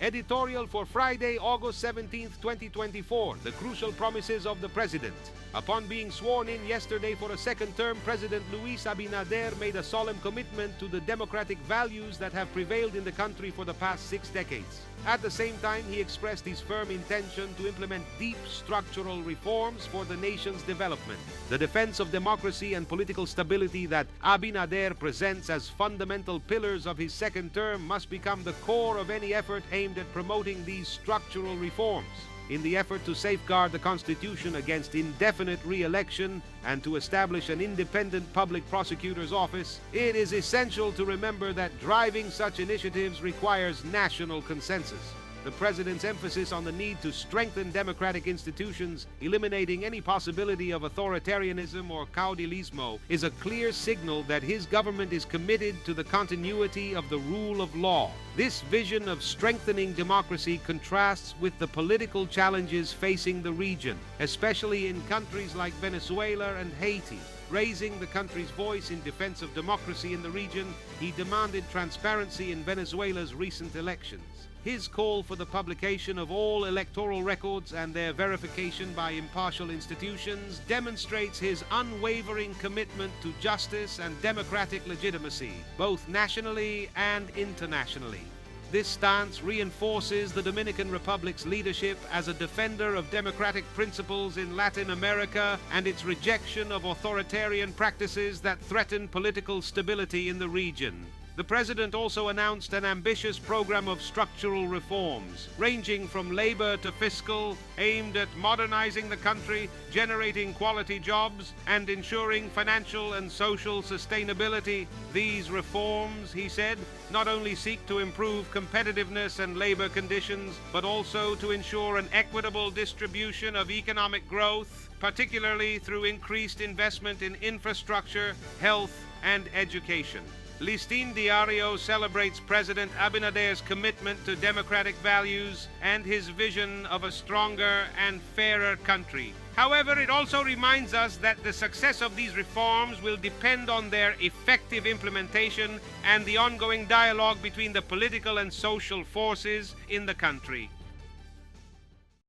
Editorial for Friday, August 17, 2024. The crucial promises of the President. Upon being sworn in yesterday for a second term, President Luis Abinader made a solemn commitment to the democratic values that have prevailed in the country for the past 6 decades. At the same time, he expressed his firm intention to implement deep structural reforms for the nation's development. The defense of democracy and political stability that Abinader presents as fundamental pillars of his second term must become the core of any effort aimed at promoting these structural reforms. In the effort to safeguard the Constitution against indefinite re-election and to establish an independent public prosecutor's office, it is essential to remember that driving such initiatives requires national consensus. The President's emphasis on the need to strengthen democratic institutions, eliminating any possibility of authoritarianism or caudilismo, is a clear signal that his government is committed to the continuity of the rule of law. This vision of strengthening democracy contrasts with the political challenges facing the region, especially in countries like Venezuela and Haiti. Raising the country's voice in defense of democracy in the region, he demanded transparency in Venezuela's recent elections. His call for the publication of all electoral records and their verification by impartial institutions demonstrates his unwavering commitment to justice and democratic legitimacy, both nationally and internationally. This stance reinforces the Dominican Republic's leadership as a defender of democratic principles in Latin America and its rejection of authoritarian practices that threaten political stability in the region. The President also announced an ambitious program of structural reforms, ranging from labor to fiscal, aimed at modernizing the country, generating quality jobs, and ensuring financial and social sustainability. These reforms, he said, not only seek to improve competitiveness and labor conditions, but also to ensure an equitable distribution of economic growth, particularly through increased investment in infrastructure, health, and education. Listín Diario celebrates President Abinader's commitment to democratic values and his vision of a stronger and fairer country. However, it also reminds us that the success of these reforms will depend on their effective implementation and the ongoing dialogue between the political and social forces in the country.